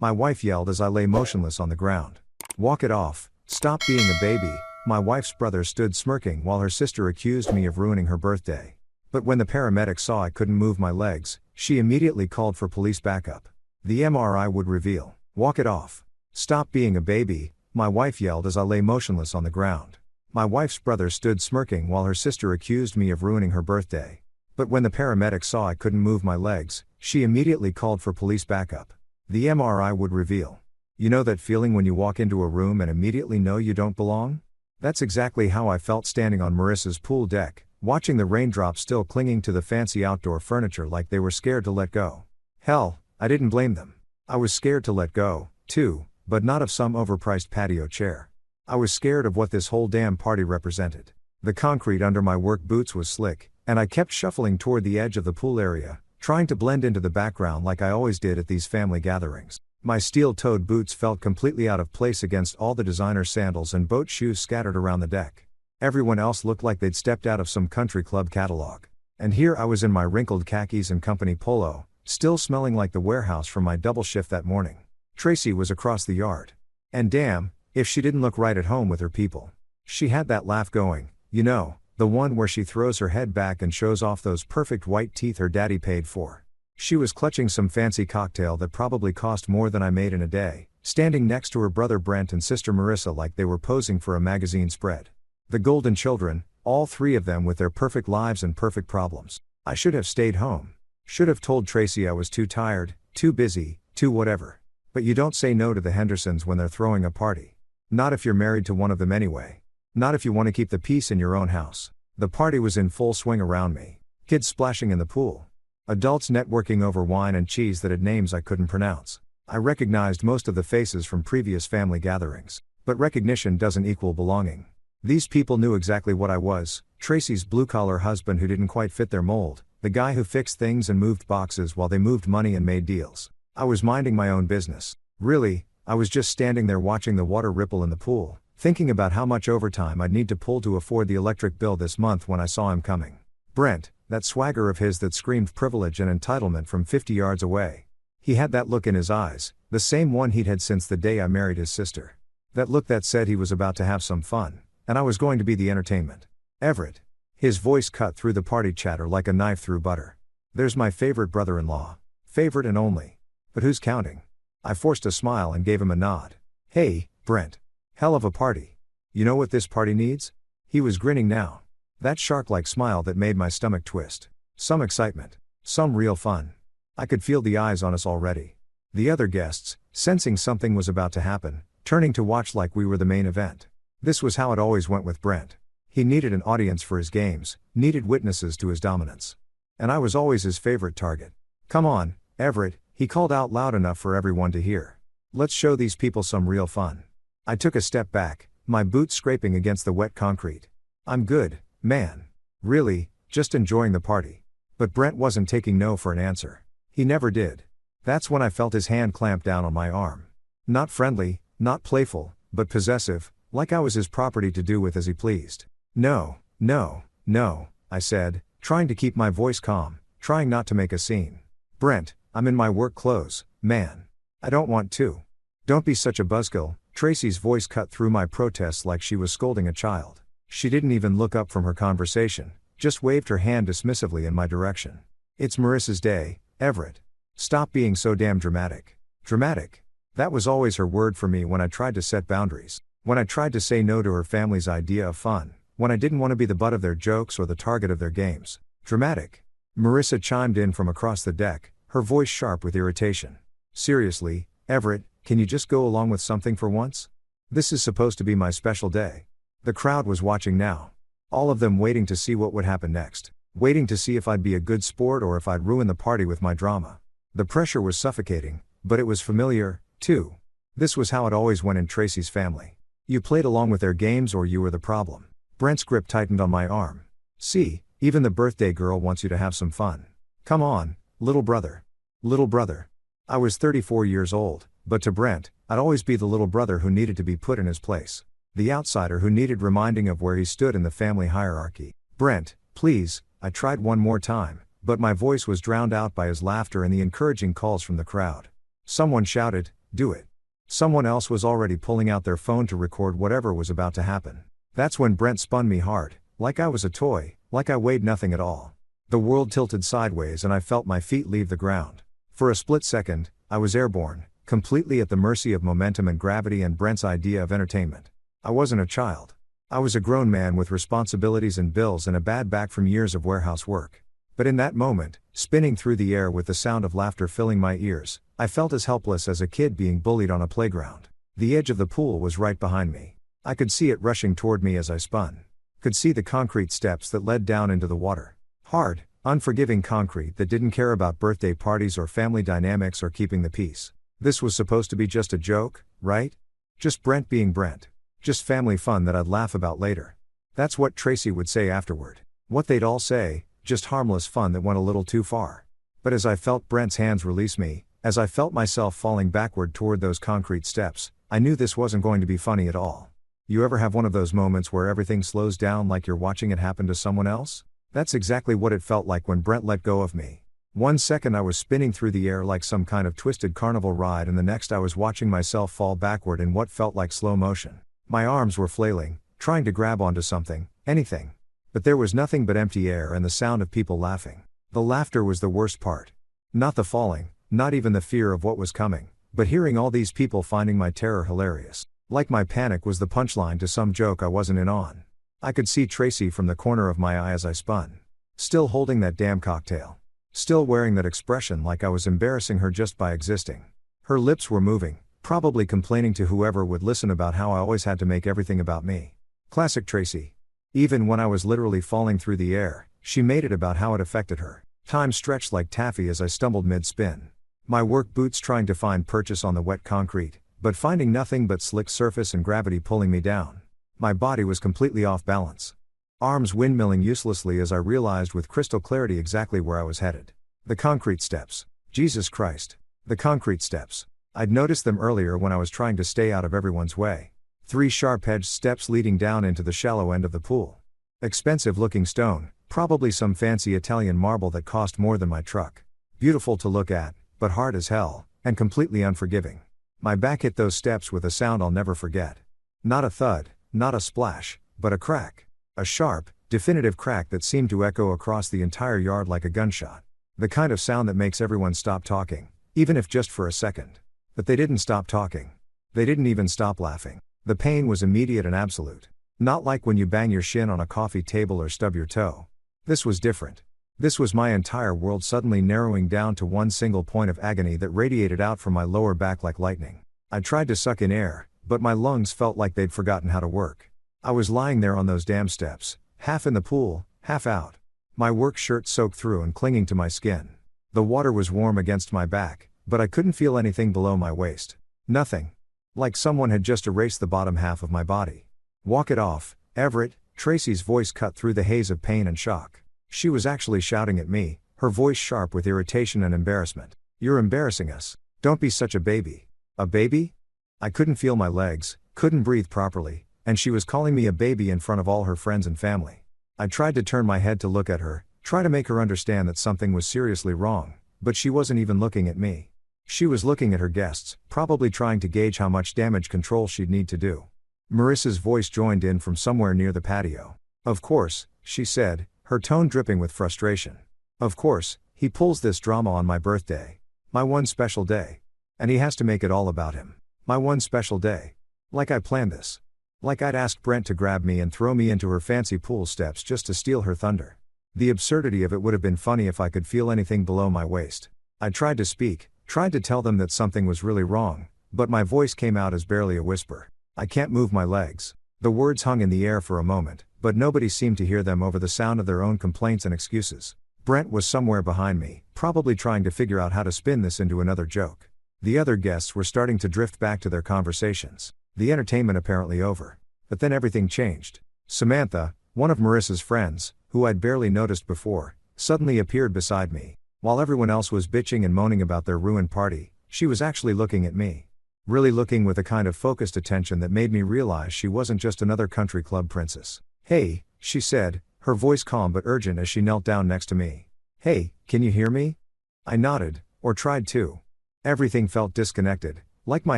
my wife yelled as I lay motionless on the ground. Walk it off, stop being a baby, my wife's brother stood smirking while her sister accused me of ruining her birthday. But when the paramedic saw I couldn't move my legs, she immediately called for police backup. The MRI would reveal. Walk it off. Stop being a baby, my wife yelled as I lay motionless on the ground. My wife's brother stood smirking while her sister accused me of ruining her birthday. But when the paramedic saw I couldn't move my legs, she immediately called for police backup. The MRI would reveal. You know that feeling when you walk into a room and immediately know you don't belong? That's exactly how I felt standing on Marissa's pool deck, watching the raindrops still clinging to the fancy outdoor furniture like they were scared to let go. Hell, I didn't blame them. I was scared to let go, too, but not of some overpriced patio chair. I was scared of what this whole damn party represented. The concrete under my work boots was slick, and I kept shuffling toward the edge of the pool area, trying to blend into the background like I always did at these family gatherings. My steel-toed boots felt completely out of place against all the designer sandals and boat shoes scattered around the deck. Everyone else looked like they'd stepped out of some country club catalog. And here I was in my wrinkled khakis and company polo, still smelling like the warehouse from my double shift that morning. Tracy was across the yard. And damn, if she didn't look right at home with her people. She had that laugh going, you know, the one where she throws her head back and shows off those perfect white teeth her daddy paid for. She was clutching some fancy cocktail that probably cost more than I made in a day, standing next to her brother Brent and sister Marissa like they were posing for a magazine spread. The golden children, all three of them with their perfect lives and perfect problems. I should have stayed home. Should have told Tracy I was too tired, too busy, too whatever. But you don't say no to the Hendersons when they're throwing a party. Not if you're married to one of them anyway. Not if you want to keep the peace in your own house. The party was in full swing around me. Kids splashing in the pool. Adults networking over wine and cheese that had names I couldn't pronounce. I recognized most of the faces from previous family gatherings. But recognition doesn't equal belonging. These people knew exactly what I was, Tracy's blue-collar husband who didn't quite fit their mold, the guy who fixed things and moved boxes while they moved money and made deals. I was minding my own business. Really, I was just standing there watching the water ripple in the pool, thinking about how much overtime I'd need to pull to afford the electric bill this month when I saw him coming. Brent, that swagger of his that screamed privilege and entitlement from 50 yards away. He had that look in his eyes, the same one he'd had since the day I married his sister. That look that said he was about to have some fun, and I was going to be the entertainment. Everett. His voice cut through the party chatter like a knife through butter. There's my favorite brother-in-law. Favorite and only. But who's counting? I forced a smile and gave him a nod. Hey, Brent. Hell of a party. You know what this party needs? He was grinning now. That shark-like smile that made my stomach twist. Some excitement. Some real fun. I could feel the eyes on us already. The other guests, sensing something was about to happen, turning to watch like we were the main event. This was how it always went with Brent. He needed an audience for his games, needed witnesses to his dominance. And I was always his favorite target. Come on, Everett, he called out loud enough for everyone to hear. Let's show these people some real fun. I took a step back, my boots scraping against the wet concrete. I'm good, man. Really, just enjoying the party. But Brent wasn't taking no for an answer. He never did. That's when I felt his hand clamp down on my arm. Not friendly, not playful, but possessive, like I was his property to do with as he pleased. No, I said, trying to keep my voice calm, trying not to make a scene. Brent, I'm in my work clothes, man. I don't want to. Don't be such a buzzkill. Tracy's voice cut through my protests like she was scolding a child. She didn't even look up from her conversation, just waved her hand dismissively in my direction. It's Marissa's day, Everett. Stop being so damn dramatic. Dramatic. That was always her word for me when I tried to set boundaries. When I tried to say no to her family's idea of fun. When I didn't want to be the butt of their jokes or the target of their games. Dramatic. Marissa chimed in from across the deck, her voice sharp with irritation. Seriously, Everett, can you just go along with something for once? This is supposed to be my special day. The crowd was watching now. All of them waiting to see what would happen next. Waiting to see if I'd be a good sport or if I'd ruin the party with my drama. The pressure was suffocating, but it was familiar, too. This was how it always went in Tracy's family. You played along with their games or you were the problem. Brent's grip tightened on my arm. See, even the birthday girl wants you to have some fun. Come on, little brother. Little brother. I was 34 years old, but to Brent, I'd always be the little brother who needed to be put in his place. The outsider who needed reminding of where he stood in the family hierarchy. Brent, please, I tried one more time, but my voice was drowned out by his laughter and the encouraging calls from the crowd. Someone shouted, Do it. Someone else was already pulling out their phone to record whatever was about to happen. That's when Brent spun me hard, like I was a toy, like I weighed nothing at all. The world tilted sideways and I felt my feet leave the ground. For a split second, I was airborne, completely at the mercy of momentum and gravity and Brent's idea of entertainment. I wasn't a child. I was a grown man with responsibilities and bills and a bad back from years of warehouse work. But in that moment, spinning through the air with the sound of laughter filling my ears, I felt as helpless as a kid being bullied on a playground. The edge of the pool was right behind me. I could see it rushing toward me as I spun. Could see the concrete steps that led down into the water. Hard, unforgiving concrete that didn't care about birthday parties or family dynamics or keeping the peace. This was supposed to be just a joke, right? Just Brent being Brent. Just family fun that I'd laugh about later. That's what Tracy would say afterward. What they'd all say, just harmless fun that went a little too far. But as I felt Brent's hands release me, as I felt myself falling backward toward those concrete steps, I knew this wasn't going to be funny at all. You ever have one of those moments where everything slows down like you're watching it happen to someone else? That's exactly what it felt like when Brent let go of me. 1 second I was spinning through the air like some kind of twisted carnival ride and the next I was watching myself fall backward in what felt like slow motion. My arms were flailing, trying to grab onto something, anything. But there was nothing but empty air and the sound of people laughing. The laughter was the worst part. Not the falling, not even the fear of what was coming, but hearing all these people finding my terror hilarious. Like my panic was the punchline to some joke I wasn't in on. I could see Tracy from the corner of my eye as I spun. Still holding that damn cocktail. Still wearing that expression like I was embarrassing her just by existing. Her lips were moving, probably complaining to whoever would listen about how I always had to make everything about me. Classic Tracy. Even when I was literally falling through the air, she made it about how it affected her. Time stretched like taffy as I stumbled mid-spin. My work boots trying to find purchase on the wet concrete, but finding nothing but slick surface and gravity pulling me down. My body was completely off balance. Arms windmilling uselessly as I realized with crystal clarity exactly where I was headed. The concrete steps. Jesus Christ. The concrete steps. I'd noticed them earlier when I was trying to stay out of everyone's way. 3 sharp-edged steps leading down into the shallow end of the pool. Expensive-looking stone, probably some fancy Italian marble that cost more than my truck. Beautiful to look at, but hard as hell, and completely unforgiving. My back hit those steps with a sound I'll never forget. Not a thud, not a splash, but a crack. A sharp, definitive crack that seemed to echo across the entire yard like a gunshot. The kind of sound that makes everyone stop talking, even if just for a second. But they didn't stop talking. They didn't even stop laughing. The pain was immediate and absolute. Not like when you bang your shin on a coffee table or stub your toe. This was different. This was my entire world suddenly narrowing down to one single point of agony that radiated out from my lower back like lightning. I tried to suck in air, but my lungs felt like they'd forgotten how to work. I was lying there on those damn steps, half in the pool, half out. My work shirt soaked through and clinging to my skin. The water was warm against my back, but I couldn't feel anything below my waist. Nothing. Like someone had just erased the bottom half of my body. Walk it off, Everett, Tracy's voice cut through the haze of pain and shock. She was actually shouting at me, her voice sharp with irritation and embarrassment. You're embarrassing us. Don't be such a baby. A baby? I couldn't feel my legs, couldn't breathe properly, and she was calling me a baby in front of all her friends and family. I tried to turn my head to look at her, try to make her understand that something was seriously wrong, but she wasn't even looking at me. She was looking at her guests, probably trying to gauge how much damage control she'd need to do. Marissa's voice joined in from somewhere near the patio. Of course, she said, her tone dripping with frustration. Of course, he pulls this drama on my birthday. My one special day. And he has to make it all about him. My one special day. Like I planned this. Like I'd asked Brent to grab me and throw me into her fancy pool steps just to steal her thunder. The absurdity of it would have been funny if I could feel anything below my waist. I tried to speak, tried to tell them that something was really wrong, but my voice came out as barely a whisper. I can't move my legs. The words hung in the air for a moment, but nobody seemed to hear them over the sound of their own complaints and excuses. Brent was somewhere behind me, probably trying to figure out how to spin this into another joke. The other guests were starting to drift back to their conversations. The entertainment apparently over. But then everything changed. Samantha, one of Marissa's friends, who I'd barely noticed before, suddenly appeared beside me. While everyone else was bitching and moaning about their ruined party, she was actually looking at me. Really looking with a kind of focused attention that made me realize she wasn't just another country club princess. Hey, she said, her voice calm but urgent as she knelt down next to me. Hey, can you hear me? I nodded, or tried to. Everything felt disconnected, Like my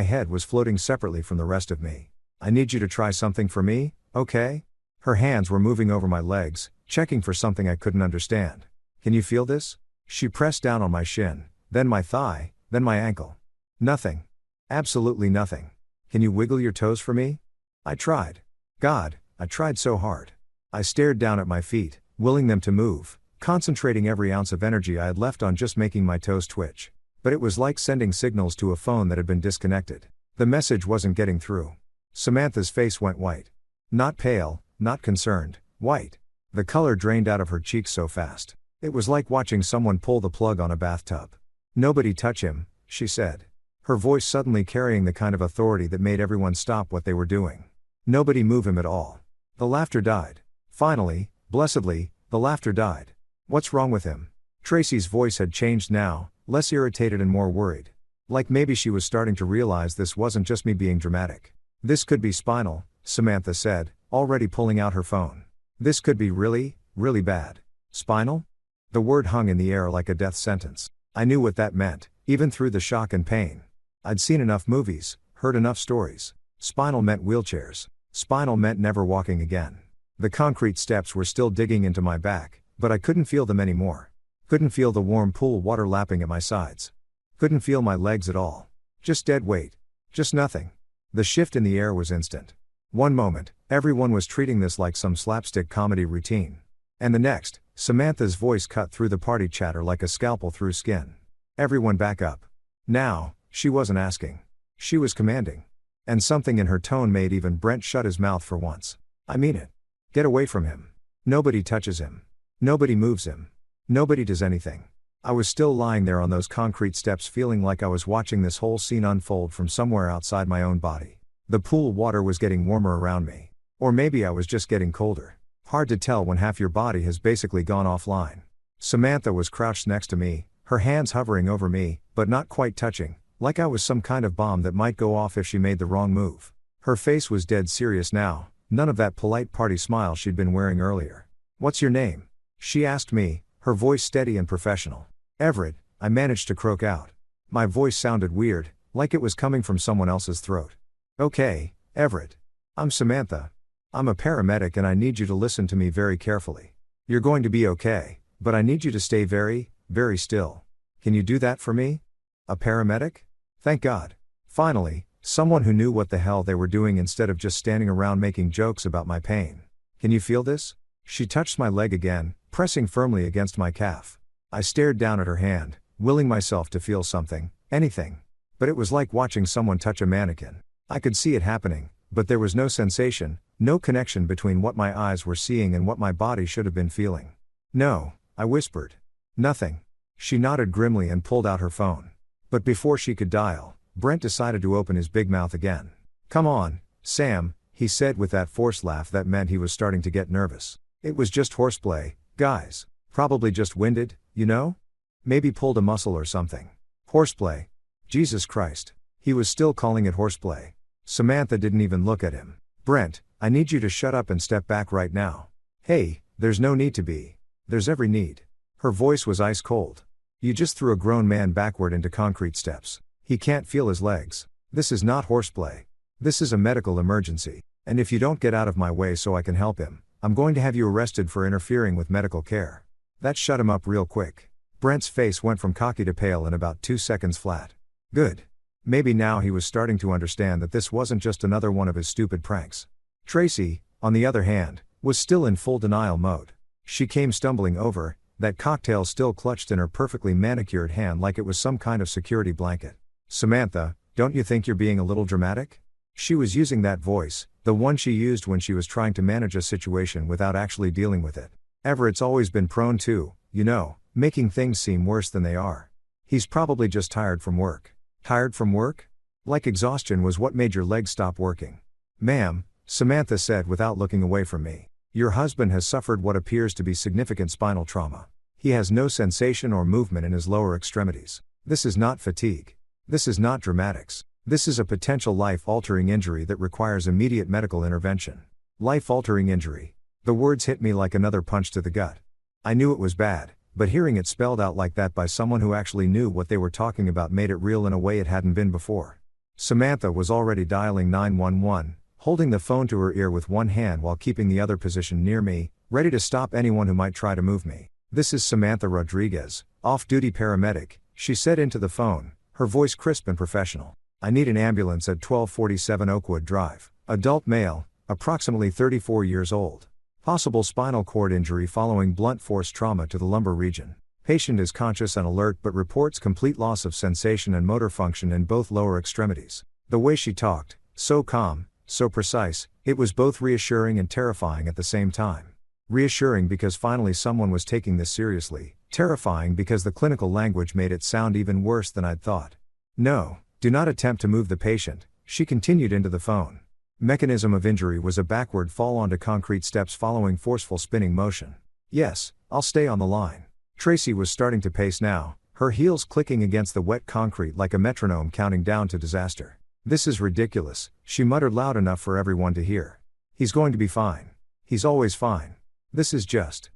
head was floating separately from the rest of me. I need you to try something for me, okay? Her hands were moving over my legs, checking for something I couldn't understand. Can you feel this? She pressed down on my shin, then my thigh, then my ankle. Nothing. Absolutely nothing. Can you wiggle your toes for me? I tried. God, I tried so hard. I stared down at my feet, willing them to move, concentrating every ounce of energy I had left on just making my toes twitch. But it was like sending signals to a phone that had been disconnected. The message wasn't getting through. Samantha's face went white. Not pale, not concerned, white. The color drained out of her cheeks so fast. It was like watching someone pull the plug on a bathtub. Nobody touch him, she said. Her voice suddenly carrying the kind of authority that made everyone stop what they were doing. Nobody move him at all. The laughter died. Finally, blessedly, the laughter died. What's wrong with him? Tracy's voice had changed now, less irritated and more worried. Like maybe she was starting to realize this wasn't just me being dramatic. This could be spinal, Samantha said, already pulling out her phone. This could be really, really bad. Spinal? The word hung in the air like a death sentence. I knew what that meant, even through the shock and pain. I'd seen enough movies, heard enough stories. Spinal meant wheelchairs. Spinal meant never walking again. The concrete steps were still digging into my back, but I couldn't feel them anymore. Couldn't feel the warm pool water lapping at my sides. Couldn't feel my legs at all. Just dead weight. Just nothing. The shift in the air was instant. One moment, everyone was treating this like some slapstick comedy routine. And the next, Samantha's voice cut through the party chatter like a scalpel through skin. Everyone back up. Now, she wasn't asking. She was commanding. And something in her tone made even Brent shut his mouth for once. I mean it. Get away from him. Nobody touches him. Nobody moves him. Nobody does anything. I was still lying there on those concrete steps feeling like I was watching this whole scene unfold from somewhere outside my own body. The pool water was getting warmer around me. Or maybe I was just getting colder. Hard to tell when half your body has basically gone offline. Samantha was crouched next to me, her hands hovering over me, but not quite touching, like I was some kind of bomb that might go off if she made the wrong move. Her face was dead serious now, none of that polite party smile she'd been wearing earlier. What's your name? She asked me, her voice steady and professional. Everett, I managed to croak out. My voice sounded weird, like it was coming from someone else's throat. Okay, Everett. I'm Samantha. I'm a paramedic and I need you to listen to me very carefully. You're going to be okay, but I need you to stay very, very still. Can you do that for me? A paramedic? Thank God. Finally, someone who knew what the hell they were doing instead of just standing around making jokes about my pain. Can you feel this? She touched my leg again, pressing firmly against my calf. I stared down at her hand, willing myself to feel something, anything. But it was like watching someone touch a mannequin. I could see it happening, but there was no sensation, no connection between what my eyes were seeing and what my body should have been feeling. No, I whispered. Nothing. She nodded grimly and pulled out her phone. But before she could dial, Brent decided to open his big mouth again. Come on, Sam, he said with that forced laugh that meant he was starting to get nervous. It was just horseplay, guys. Probably just winded, you know? Maybe pulled a muscle or something. Horseplay. Jesus Christ. He was still calling it horseplay. Samantha didn't even look at him. Brent, I need you to shut up and step back right now. Hey, there's no need to be. There's every need. Her voice was ice cold. You just threw a grown man backward into concrete steps. He can't feel his legs. This is not horseplay. This is a medical emergency. And if you don't get out of my way so I can help him, I'm going to have you arrested for interfering with medical care. That shut him up real quick. Brent's face went from cocky to pale in about 2 seconds flat. Good. Maybe now he was starting to understand that this wasn't just another one of his stupid pranks. Tracy, on the other hand, was still in full denial mode. She came stumbling over, that cocktail still clutched in her perfectly manicured hand like it was some kind of security blanket. Samantha, don't you think you're being a little dramatic? She was using that voice, the one she used when she was trying to manage a situation without actually dealing with it. Everett's always been prone to, you know, making things seem worse than they are. He's probably just tired from work. Tired from work? Like exhaustion was what made your legs stop working. Ma'am, Samantha said without looking away from me. Your husband has suffered what appears to be significant spinal trauma. He has no sensation or movement in his lower extremities. This is not fatigue. This is not dramatics. This is a potential life-altering injury that requires immediate medical intervention. Life-altering injury. The words hit me like another punch to the gut. I knew it was bad, but hearing it spelled out like that by someone who actually knew what they were talking about made it real in a way it hadn't been before. Samantha was already dialing 911, holding the phone to her ear with one hand while keeping the other positioned near me, ready to stop anyone who might try to move me. "This is Samantha Rodriguez, off-duty paramedic," she said into the phone, her voice crisp and professional. "I need an ambulance at 1247 Oakwood Drive. Adult male, approximately 34 years old. Possible spinal cord injury following blunt force trauma to the lumbar region. Patient is conscious and alert but reports complete loss of sensation and motor function in both lower extremities." The way she talked, so calm, so precise, it was both reassuring and terrifying at the same time. Reassuring because finally someone was taking this seriously, terrifying because the clinical language made it sound even worse than I'd thought. "No, do not attempt to move the patient," she continued into the phone. Mechanism of injury was a backward fall onto concrete steps following forceful spinning motion. "Yes, I'll stay on the line." Tracy was starting to pace now, her heels clicking against the wet concrete like a metronome counting down to disaster. "This is ridiculous," she muttered loud enough for everyone to hear. "He's going to be fine. He's always fine. This is just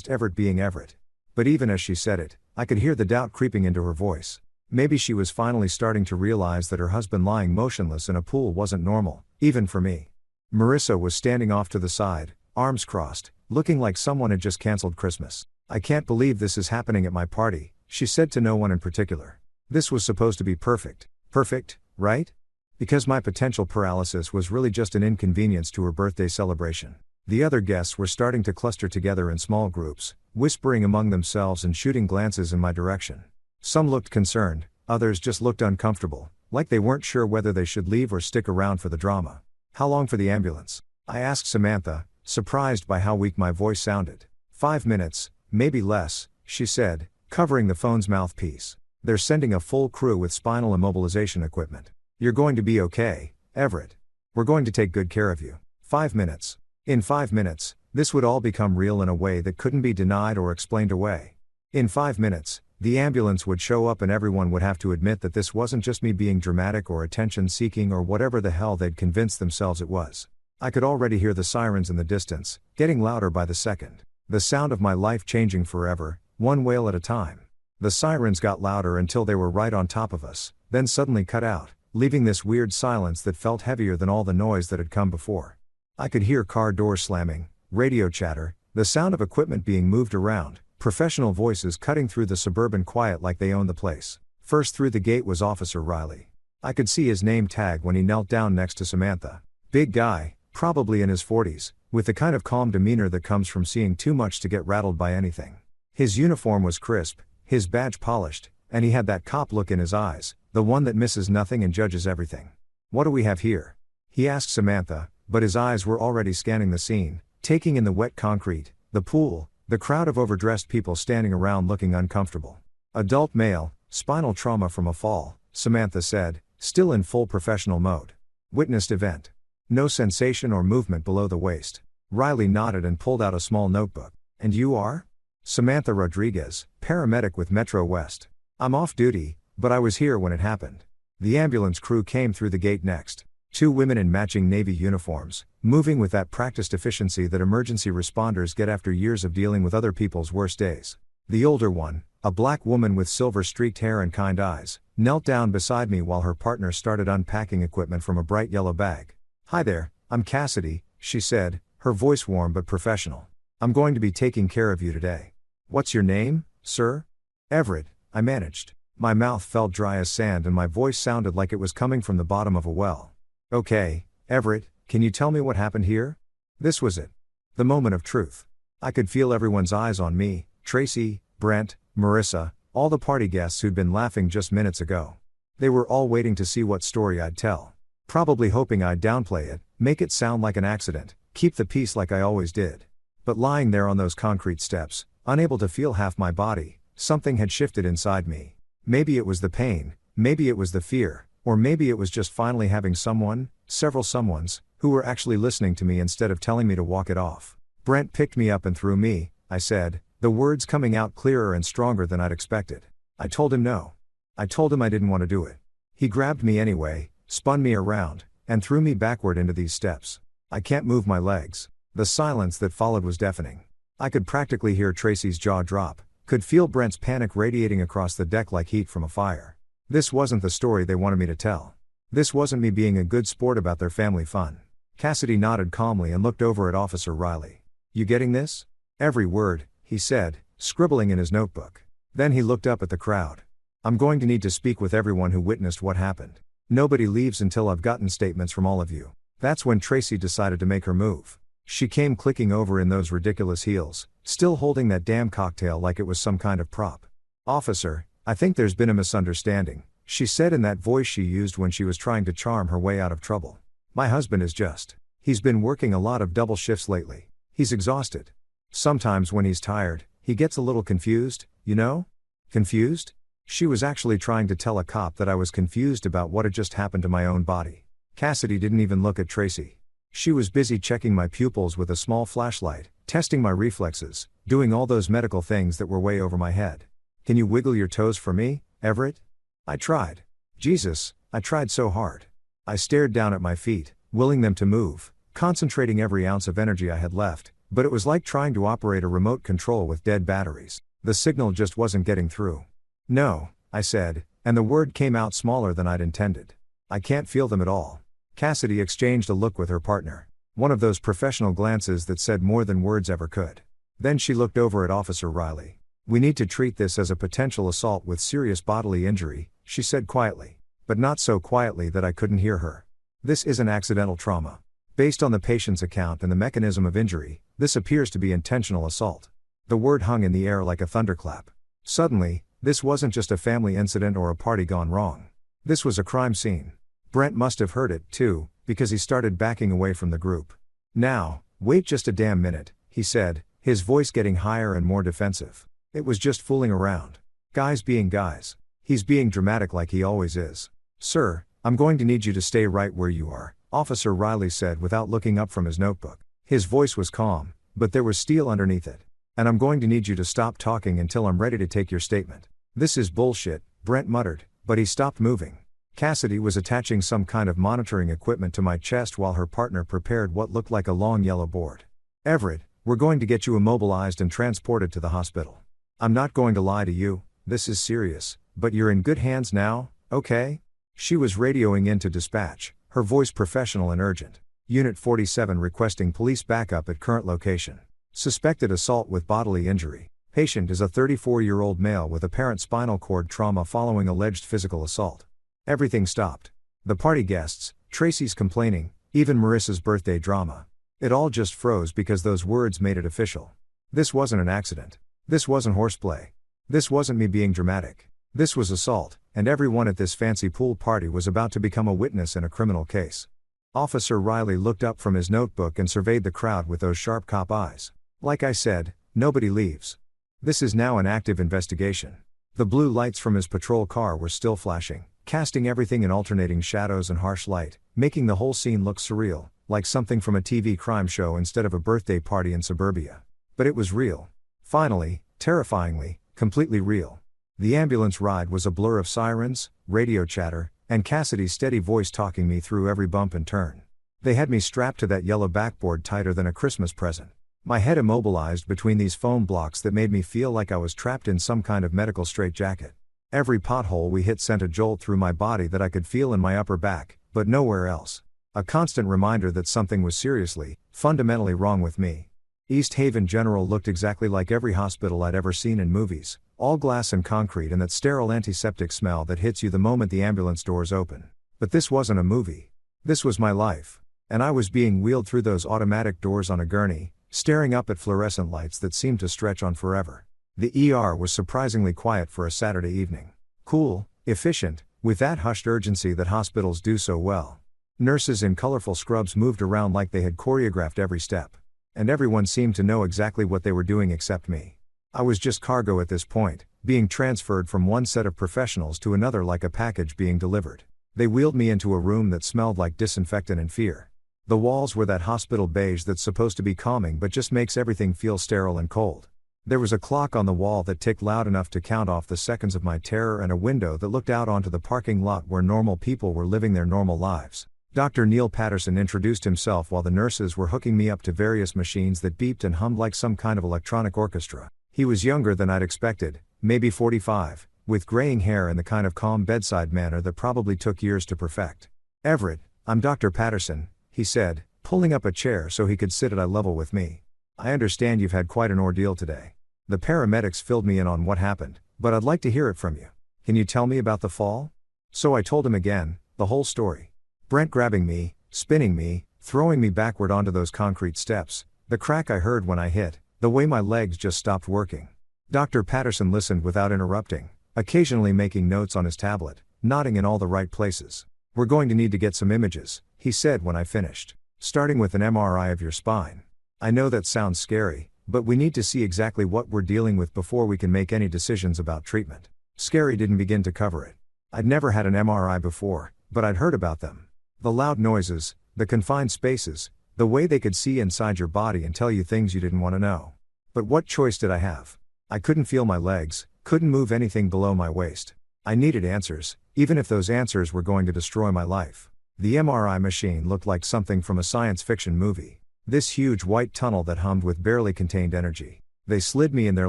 Everett being Everett." But even as she said it, I could hear the doubt creeping into her voice. Maybe she was finally starting to realize that her husband lying motionless in a pool wasn't normal, even for me. Marissa was standing off to the side, arms crossed, looking like someone had just canceled Christmas. "I can't believe this is happening at my party," she said to no one in particular. "This was supposed to be perfect. Perfect, right? Because my potential paralysis was really just an inconvenience to her birthday celebration." The other guests were starting to cluster together in small groups, whispering among themselves and shooting glances in my direction. Some looked concerned, others just looked uncomfortable, like they weren't sure whether they should leave or stick around for the drama. "How long for the ambulance?" I asked Samantha, surprised by how weak my voice sounded. 5 minutes, maybe less," she said, covering the phone's mouthpiece. "They're sending a full crew with spinal immobilization equipment. You're going to be okay, Everett. We're going to take good care of you." 5 minutes. In 5 minutes, this would all become real in a way that couldn't be denied or explained away. In 5 minutes, the ambulance would show up and everyone would have to admit that this wasn't just me being dramatic or attention-seeking or whatever the hell they'd convinced themselves it was. I could already hear the sirens in the distance, getting louder by the second. The sound of my life changing forever, one wail at a time. The sirens got louder until they were right on top of us, then suddenly cut out, leaving this weird silence that felt heavier than all the noise that had come before. I could hear car doors slamming, radio chatter, the sound of equipment being moved around, professional voices cutting through the suburban quiet like they owned the place. First through the gate was Officer Riley. I could see his name tag when he knelt down next to Samantha. Big guy, probably in his 40s, with the kind of calm demeanor that comes from seeing too much to get rattled by anything. His uniform was crisp, his badge polished, and he had that cop look in his eyes, the one that misses nothing and judges everything. "What do we have here?" he asked Samantha, but his eyes were already scanning the scene, taking in the wet concrete, the pool, the crowd of overdressed people standing around looking uncomfortable. "Adult male, spinal trauma from a fall," Samantha said, still in full professional mode. "Witnessed event. No sensation or movement below the waist." Riley nodded and pulled out a small notebook. "And you are?" "Samantha Rodriguez, paramedic with Metro West. I'm off duty, but I was here when it happened." The ambulance crew came through the gate next. 2 women in matching Navy uniforms, moving with that practiced efficiency that emergency responders get after years of dealing with other people's worst days. The older one, a black woman with silver-streaked hair and kind eyes, knelt down beside me while her partner started unpacking equipment from a bright yellow bag. "Hi there, I'm Cassidy," she said, her voice warm but professional. "I'm going to be taking care of you today." "What's your name, sir?" "Everett," I managed. My mouth felt dry as sand and my voice sounded like it was coming from the bottom of a well. "Okay, Everett, can you tell me what happened here?" This was it. The moment of truth. I could feel everyone's eyes on me, Tracy, Brent, Marissa, all the party guests who'd been laughing just minutes ago. They were all waiting to see what story I'd tell. Probably hoping I'd downplay it, make it sound like an accident, keep the peace like I always did. But lying there on those concrete steps, unable to feel half my body, something had shifted inside me. Maybe it was the pain, maybe it was the fear, or maybe it was just finally having someone, several someones, who were actually listening to me instead of telling me to walk it off. "Brent picked me up and threw me," I said, the words coming out clearer and stronger than I'd expected. I told him no. I told him I didn't want to do it. He grabbed me anyway, spun me around, and threw me backward into these steps. I can't move my legs. The silence that followed was deafening. I could practically hear Tracy's jaw drop, could feel Brent's panic radiating across the deck like heat from a fire. This wasn't the story they wanted me to tell. This wasn't me being a good sport about their family fun. Cassidy nodded calmly and looked over at Officer Riley. You getting this? Every word, he said, scribbling in his notebook. Then he looked up at the crowd. I'm going to need to speak with everyone who witnessed what happened. Nobody leaves until I've gotten statements from all of you. That's when Tracy decided to make her move. She came clicking over in those ridiculous heels, still holding that damn cocktail like it was some kind of prop. Officer, I think there's been a misunderstanding, she said in that voice she used when she was trying to charm her way out of trouble. My husband is just. He's been working a lot of double shifts lately. He's exhausted. Sometimes when he's tired, he gets a little confused, you know? Confused? She was actually trying to tell a cop that I was confused about what had just happened to my own body. Cassidy didn't even look at Tracy. She was busy checking my pupils with a small flashlight, testing my reflexes, doing all those medical things that were way over my head. Can you wiggle your toes for me, Everett? I tried. Jesus, I tried so hard. I stared down at my feet, willing them to move, concentrating every ounce of energy I had left, but it was like trying to operate a remote control with dead batteries. The signal just wasn't getting through. No, I said, and the word came out smaller than I'd intended. I can't feel them at all. Cassidy exchanged a look with her partner. One of those professional glances that said more than words ever could. Then she looked over at Officer Riley. We need to treat this as a potential assault with serious bodily injury, she said quietly. But not so quietly that I couldn't hear her. This isn't accidental trauma. Based on the patient's account and the mechanism of injury, this appears to be intentional assault. The word hung in the air like a thunderclap. Suddenly, this wasn't just a family incident or a party gone wrong. This was a crime scene. Brent must have heard it, too, because he started backing away from the group. Now, wait just a damn minute, he said, his voice getting higher and more defensive. It was just fooling around. Guys being guys. He's being dramatic like he always is. Sir, I'm going to need you to stay right where you are, Officer Riley said without looking up from his notebook. His voice was calm, but there was steel underneath it. And I'm going to need you to stop talking until I'm ready to take your statement. This is bullshit, Brent muttered, but he stopped moving. Cassidy was attaching some kind of monitoring equipment to my chest while her partner prepared what looked like a long yellow board. Everett, we're going to get you immobilized and transported to the hospital. I'm not going to lie to you, this is serious, but you're in good hands now, okay? She was radioing into dispatch, her voice professional and urgent. Unit 47 requesting police backup at current location. Suspected assault with bodily injury. Patient is a 34-year-old male with apparent spinal cord trauma following alleged physical assault. Everything stopped. The party guests, Tracy's complaining, even Marissa's birthday drama. It all just froze because those words made it official. This wasn't an accident. This wasn't horseplay. This wasn't me being dramatic. This was assault, and everyone at this fancy pool party was about to become a witness in a criminal case. Officer Riley looked up from his notebook and surveyed the crowd with those sharp cop eyes. Like I said, nobody leaves. This is now an active investigation. The blue lights from his patrol car were still flashing, casting everything in alternating shadows and harsh light, making the whole scene look surreal, like something from a TV crime show instead of a birthday party in suburbia. But it was real. Finally, terrifyingly, completely real. The ambulance ride was a blur of sirens, radio chatter, and Cassidy's steady voice talking me through every bump and turn. They had me strapped to that yellow backboard tighter than a Christmas present. My head immobilized between these foam blocks that made me feel like I was trapped in some kind of medical straitjacket. Every pothole we hit sent a jolt through my body that I could feel in my upper back, but nowhere else. A constant reminder that something was seriously, fundamentally wrong with me. East Haven General looked exactly like every hospital I'd ever seen in movies, all glass and concrete and that sterile antiseptic smell that hits you the moment the ambulance doors open. But this wasn't a movie. This was my life. And I was being wheeled through those automatic doors on a gurney, staring up at fluorescent lights that seemed to stretch on forever. The ER was surprisingly quiet for a Saturday evening. Cool, efficient, with that hushed urgency that hospitals do so well. Nurses in colorful scrubs moved around like they had choreographed every step. And everyone seemed to know exactly what they were doing except me. I was just cargo at this point, being transferred from one set of professionals to another like a package being delivered. They wheeled me into a room that smelled like disinfectant and fear. The walls were that hospital beige that's supposed to be calming but just makes everything feel sterile and cold. There was a clock on the wall that ticked loud enough to count off the seconds of my terror and a window that looked out onto the parking lot where normal people were living their normal lives. Dr. Neil Patterson introduced himself while the nurses were hooking me up to various machines that beeped and hummed like some kind of electronic orchestra. He was younger than I'd expected, maybe 45, with graying hair and the kind of calm bedside manner that probably took years to perfect. Everett, I'm Dr. Patterson, he said, pulling up a chair so he could sit at eye level with me. I understand you've had quite an ordeal today. The paramedics filled me in on what happened, but I'd like to hear it from you. Can you tell me about the fall? So I told him again, the whole story. Brent grabbing me, spinning me, throwing me backward onto those concrete steps, the crack I heard when I hit, the way my legs just stopped working. Dr. Patterson listened without interrupting, occasionally making notes on his tablet, nodding in all the right places. We're going to need to get some images, he said when I finished. Starting with an MRI of your spine. I know that sounds scary, but we need to see exactly what we're dealing with before we can make any decisions about treatment. Scary didn't begin to cover it. I'd never had an MRI before, but I'd heard about them. The loud noises, the confined spaces, the way they could see inside your body and tell you things you didn't want to know. But what choice did I have? I couldn't feel my legs, couldn't move anything below my waist. I needed answers, even if those answers were going to destroy my life. The MRI machine looked like something from a science fiction movie. This huge white tunnel that hummed with barely contained energy. They slid me in there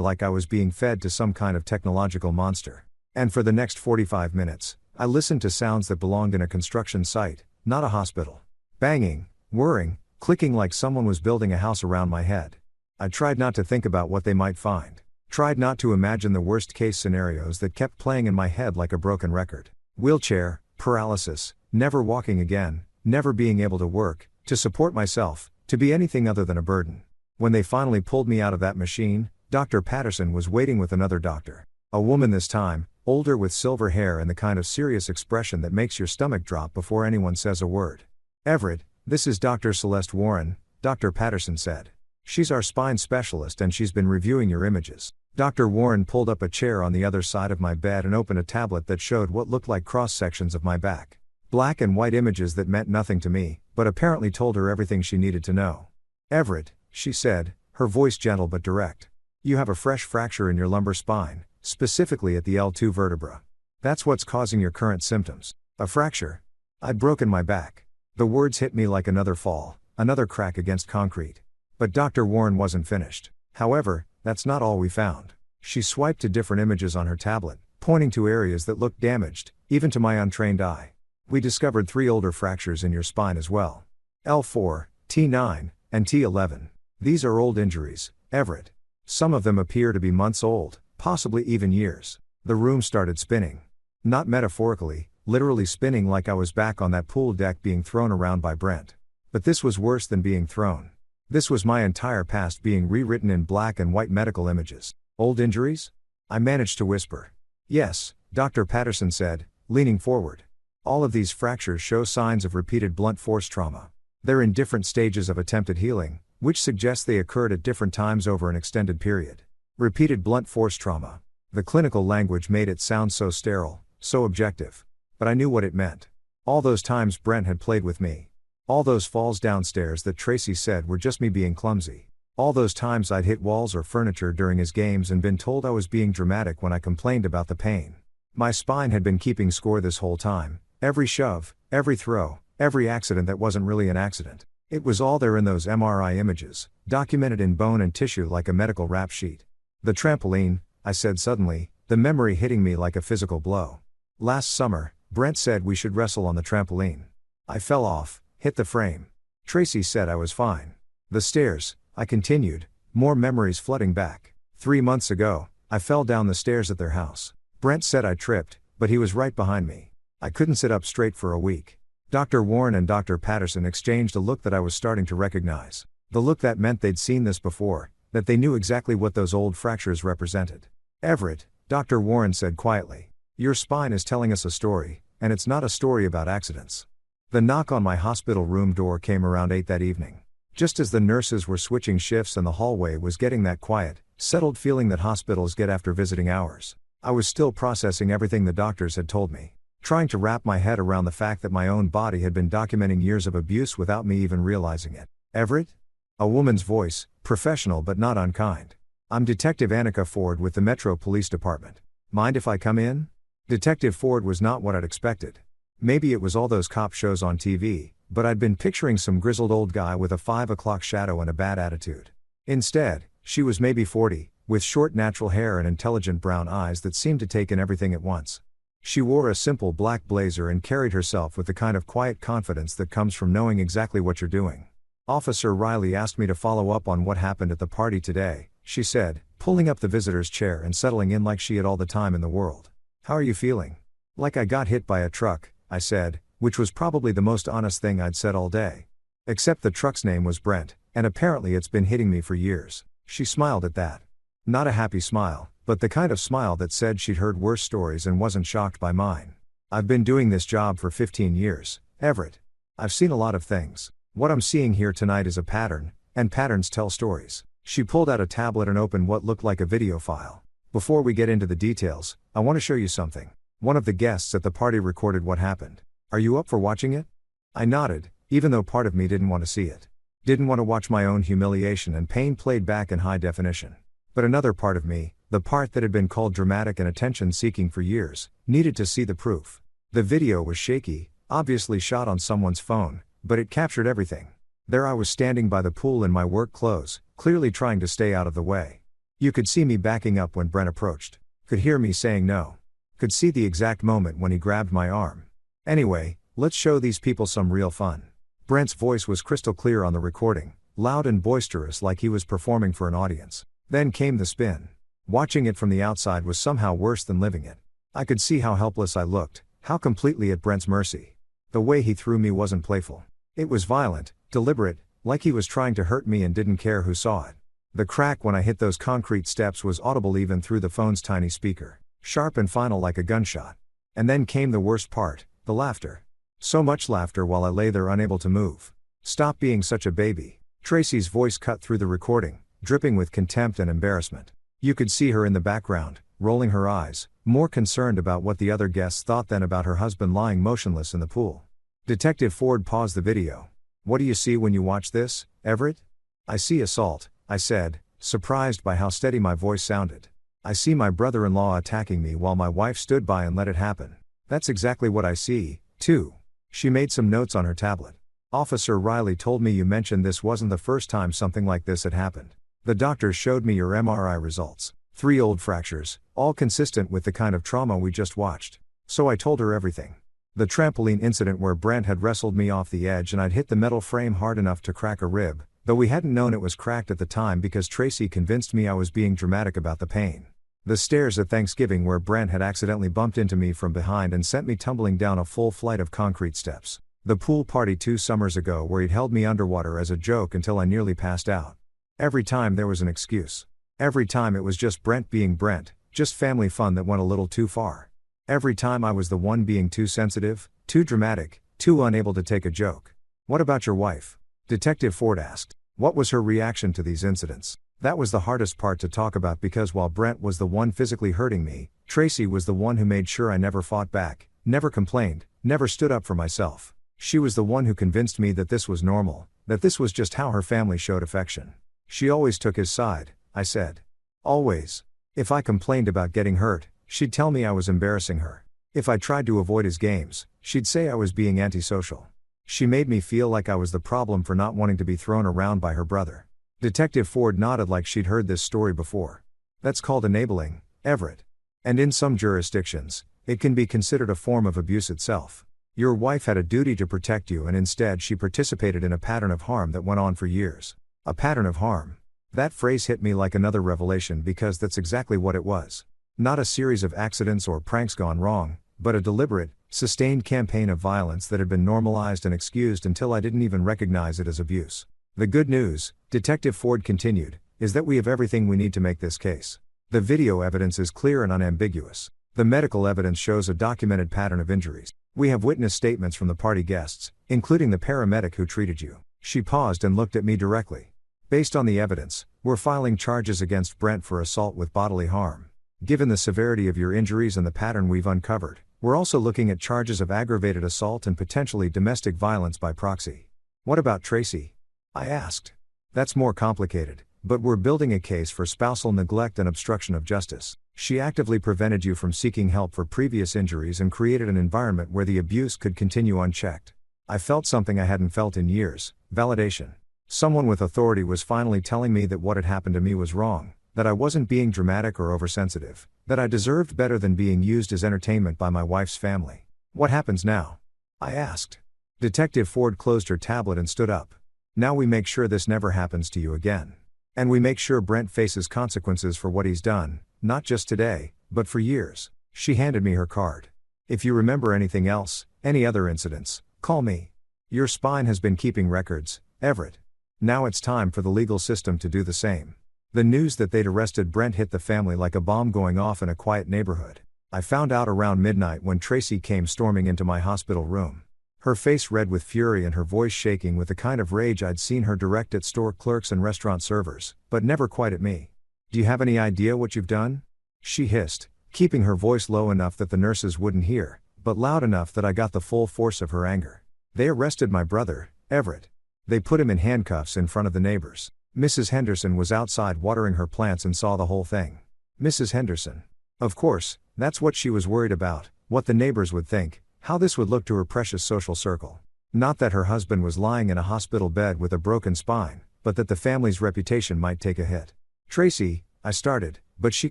like I was being fed to some kind of technological monster. And for the next 45 minutes, I listened to sounds that belonged in a construction site, not a hospital. Banging, whirring, clicking like someone was building a house around my head. I tried not to think about what they might find. Tried not to imagine the worst case scenarios that kept playing in my head like a broken record. Wheelchair, paralysis, never walking again, never being able to work, to support myself, to be anything other than a burden. When they finally pulled me out of that machine, Dr. Patterson was waiting with another doctor. A woman this time, older with silver hair and the kind of serious expression that makes your stomach drop before anyone says a word. Everett, this is Dr. Celeste Warren, Dr. Patterson said. She's our spine specialist and she's been reviewing your images. Dr. Warren pulled up a chair on the other side of my bed and opened a tablet that showed what looked like cross-sections of my back. Black and white images that meant nothing to me, but apparently told her everything she needed to know. Everett, she said, her voice gentle but direct. You have a fresh fracture in your lumbar spine, specifically at the L2 vertebra. That's what's causing your current symptoms. A fracture? I'd broken my back. The words hit me like another fall, another crack against concrete. But Dr. Warren wasn't finished. However, that's not all we found. She swiped to different images on her tablet, pointing to areas that looked damaged, even to my untrained eye. We discovered 3 older fractures in your spine as well. L4, T9, and T11. These are old injuries, Everett. Some of them appear to be months old, possibly even years. The room started spinning. Not metaphorically, literally spinning like I was back on that pool deck being thrown around by Brent. But this was worse than being thrown. This was my entire past being rewritten in black and white medical images. Old injuries? I managed to whisper. Yes, Dr. Patterson said, leaning forward. All of these fractures show signs of repeated blunt force trauma. They're in different stages of attempted healing, which suggests they occurred at different times over an extended period. Repeated blunt force trauma. The clinical language made it sound so sterile, so objective. But I knew what it meant. All those times Brent had played with me. All those falls downstairs that Tracy said were just me being clumsy. All those times I'd hit walls or furniture during his games and been told I was being dramatic when I complained about the pain. My spine had been keeping score this whole time. Every shove, every throw, every accident that wasn't really an accident. It was all there in those MRI images, documented in bone and tissue like a medical rap sheet. The trampoline, I said suddenly, the memory hitting me like a physical blow. Last summer, Brent said we should wrestle on the trampoline. I fell off, hit the frame. Tracy said I was fine. The stairs, I continued, more memories flooding back. 3 months ago, I fell down the stairs at their house. Brent said I tripped, but he was right behind me. I couldn't sit up straight for a week. Dr. Warren and Dr. Patterson exchanged a look that I was starting to recognize. The look that meant they'd seen this before, that they knew exactly what those old fractures represented. Everett, Dr. Warren said quietly. Your spine is telling us a story, and it's not a story about accidents. The knock on my hospital room door came around 8 that evening. Just as the nurses were switching shifts and the hallway was getting that quiet, settled feeling that hospitals get after visiting hours. I was still processing everything the doctors had told me. Trying to wrap my head around the fact that my own body had been documenting years of abuse without me even realizing it. Everett? A woman's voice, professional but not unkind. I'm Detective Annika Ford with the Metro Police Department. Mind if I come in? Detective Ford was not what I'd expected. Maybe it was all those cop shows on TV, but I'd been picturing some grizzled old guy with a 5 o'clock shadow and a bad attitude. Instead, she was maybe 40, with short natural hair and intelligent brown eyes that seemed to take in everything at once. She wore a simple black blazer and carried herself with the kind of quiet confidence that comes from knowing exactly what you're doing. Officer Riley asked me to follow up on what happened at the party today, she said, pulling up the visitor's chair and settling in like she had all the time in the world. How are you feeling? Like I got hit by a truck, I said, which was probably the most honest thing I'd said all day. Except the truck's name was Brent, and apparently it's been hitting me for years. She smiled at that. Not a happy smile, but the kind of smile that said she'd heard worse stories and wasn't shocked by mine. I've been doing this job for 15 years, Everett. I've seen a lot of things. What I'm seeing here tonight is a pattern, and patterns tell stories. She pulled out a tablet and opened what looked like a video file. Before we get into the details, I want to show you something. One of the guests at the party recorded what happened. Are you up for watching it? I nodded, even though part of me didn't want to see it. Didn't want to watch my own humiliation and pain played back in high definition. But another part of me, the part that had been called dramatic and attention-seeking for years, needed to see the proof. The video was shaky, obviously shot on someone's phone, but it captured everything. There I was standing by the pool in my work clothes, clearly trying to stay out of the way. You could see me backing up when Brent approached. Could hear me saying no. Could see the exact moment when he grabbed my arm. Anyway, let's show these people some real fun. Brent's voice was crystal clear on the recording, loud and boisterous like he was performing for an audience. Then came the spin. Watching it from the outside was somehow worse than living it. I could see how helpless I looked, how completely at Brent's mercy. The way he threw me wasn't playful. It was violent, deliberate, like he was trying to hurt me and didn't care who saw it. The crack when I hit those concrete steps was audible even through the phone's tiny speaker, sharp and final like a gunshot. And then came the worst part, the laughter. So much laughter while I lay there unable to move. Stop being such a baby. Tracy's voice cut through the recording, dripping with contempt and embarrassment. You could see her in the background, rolling her eyes, more concerned about what the other guests thought than about her husband lying motionless in the pool. Detective Ford paused the video. What do you see when you watch this, Everett? I see assault, I said, surprised by how steady my voice sounded. I see my brother-in-law attacking me while my wife stood by and let it happen. That's exactly what I see, too. She made some notes on her tablet. Officer Riley told me you mentioned this wasn't the first time something like this had happened. The doctors showed me your MRI results. 3 old fractures, all consistent with the kind of trauma we just watched. So I told her everything. The trampoline incident where Brent had wrestled me off the edge and I'd hit the metal frame hard enough to crack a rib, though we hadn't known it was cracked at the time because Tracy convinced me I was being dramatic about the pain. The stairs at Thanksgiving where Brent had accidentally bumped into me from behind and sent me tumbling down a full flight of concrete steps. The pool party 2 summers ago where he'd held me underwater as a joke until I nearly passed out. Every time there was an excuse. Every time it was just Brent being Brent, just family fun that went a little too far. Every time I was the one being too sensitive, too dramatic, too unable to take a joke. What about your wife? Detective Ford asked. What was her reaction to these incidents? That was the hardest part to talk about because while Brent was the one physically hurting me, Tracy was the one who made sure I never fought back, never complained, never stood up for myself. She was the one who convinced me that this was normal, that this was just how her family showed affection. She always took his side, I said. Always. If I complained about getting hurt, she'd tell me I was embarrassing her. If I tried to avoid his games, she'd say I was being antisocial. She made me feel like I was the problem for not wanting to be thrown around by her brother. Detective Ford nodded like she'd heard this story before. That's called enabling, Everett. And in some jurisdictions, it can be considered a form of abuse itself. Your wife had a duty to protect you and instead she participated in a pattern of harm that went on for years. A pattern of harm. That phrase hit me like another revelation because that's exactly what it was. Not a series of accidents or pranks gone wrong, but a deliberate, sustained campaign of violence that had been normalized and excused until I didn't even recognize it as abuse. The good news, Detective Ford continued, is that we have everything we need to make this case. The video evidence is clear and unambiguous. The medical evidence shows a documented pattern of injuries. We have witness statements from the party guests, including the paramedic who treated you. She paused and looked at me directly. Based on the evidence, we're filing charges against Brent for assault with bodily harm. Given the severity of your injuries and the pattern we've uncovered, we're also looking at charges of aggravated assault and potentially domestic violence by proxy. What about Tracy? I asked. That's more complicated, but we're building a case for spousal neglect and obstruction of justice. She actively prevented you from seeking help for previous injuries and created an environment where the abuse could continue unchecked. I felt something I hadn't felt in years, validation. Someone with authority was finally telling me that what had happened to me was wrong, That I wasn't being dramatic or oversensitive. That I deserved better than being used as entertainment by my wife's family. What happens now? I asked. Detective Ford closed her tablet and stood up. Now we make sure this never happens to you again. And we make sure Brent faces consequences for what he's done, not just today, but for years. She handed me her card. If you remember anything else, any other incidents, call me. Your spine has been keeping records, Everett. Now it's time for the legal system to do the same. The news that they'd arrested Brent hit the family like a bomb going off in a quiet neighborhood. I found out around midnight when Tracy came storming into my hospital room. Her face red with fury and her voice shaking with the kind of rage I'd seen her direct at store clerks and restaurant servers, but never quite at me. Do you have any idea what you've done? She hissed, keeping her voice low enough that the nurses wouldn't hear, but loud enough that I got the full force of her anger. They arrested my brother, Everett. They put him in handcuffs in front of the neighbors. Mrs. Henderson was outside watering her plants and saw the whole thing. Mrs. Henderson. Of course, that's what she was worried about, what the neighbors would think, how this would look to her precious social circle. Not that her husband was lying in a hospital bed with a broken spine, but that the family's reputation might take a hit. Tracy, I started, but she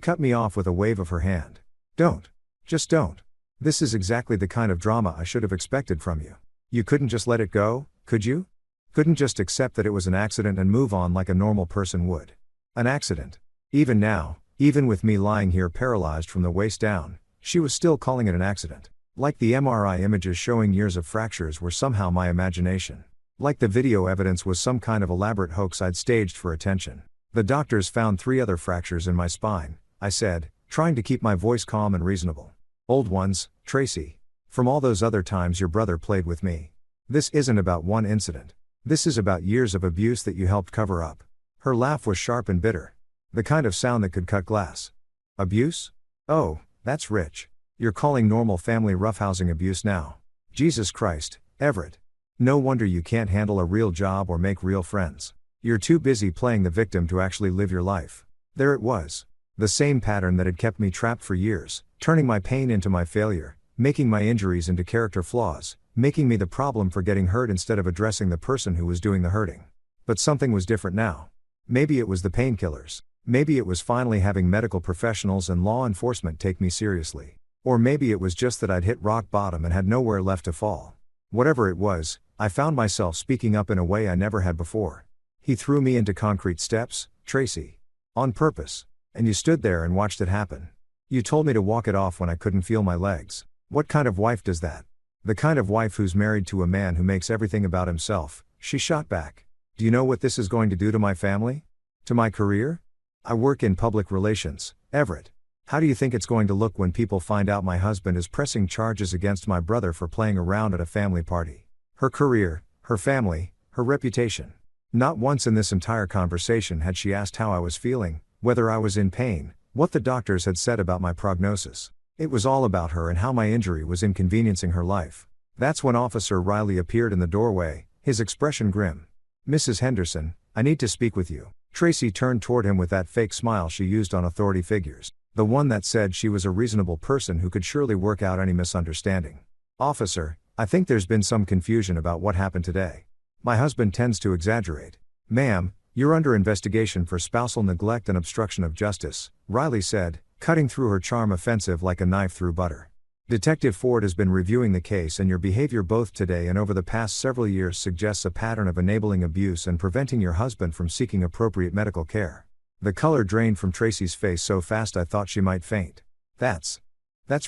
cut me off with a wave of her hand. Don't. Just don't. This is exactly the kind of drama I should have expected from you. You couldn't just let it go, could you? Couldn't just accept that it was an accident and move on like a normal person would. An accident. Even now, even with me lying here paralyzed from the waist down, she was still calling it an accident. Like the MRI images showing years of fractures were somehow my imagination. Like the video evidence was some kind of elaborate hoax I'd staged for attention. The doctors found 3 other fractures in my spine, I said, trying to keep my voice calm and reasonable. Old ones, Tracy. From all those other times your brother played with me. This isn't about one incident. This is about years of abuse that you helped cover up. Her laugh was sharp and bitter. The kind of sound that could cut glass. Abuse? Oh, that's rich. You're calling normal family roughhousing abuse now. Jesus Christ, Everett. No wonder you can't handle a real job or make real friends. You're too busy playing the victim to actually live your life. There it was. The same pattern that had kept me trapped for years, turning my pain into my failure, making my injuries into character flaws, making me the problem for getting hurt instead of addressing the person who was doing the hurting. But something was different now. Maybe it was the painkillers. Maybe it was finally having medical professionals and law enforcement take me seriously. Or maybe it was just that I'd hit rock bottom and had nowhere left to fall. Whatever it was, I found myself speaking up in a way I never had before. He threw me into concrete steps, Tracy. On purpose. And you stood there and watched it happen. You told me to walk it off when I couldn't feel my legs. What kind of wife does that? The kind of wife who's married to a man who makes everything about himself, she shot back. Do you know what this is going to do to my family? To my career? I work in public relations, Everett. How do you think it's going to look when people find out my husband is pressing charges against my brother for playing around at a family party? Her career, her family, her reputation. Not once in this entire conversation had she asked how I was feeling, whether I was in pain, what the doctors had said about my prognosis. It was all about her and how my injury was inconveniencing her life. That's when Officer Riley appeared in the doorway, his expression grim. Mrs. Henderson, I need to speak with you. Tracy turned toward him with that fake smile she used on authority figures. The one that said she was a reasonable person who could surely work out any misunderstanding. Officer, I think there's been some confusion about what happened today. My husband tends to exaggerate. Ma'am, you're under investigation for spousal neglect and obstruction of justice, Riley said, cutting through her charm offensive like a knife through butter. Detective Ford has been reviewing the case and your behavior both today and over the past several years suggests a pattern of enabling abuse and preventing your husband from seeking appropriate medical care. The color drained from Tracy's face so fast I thought she might faint. That's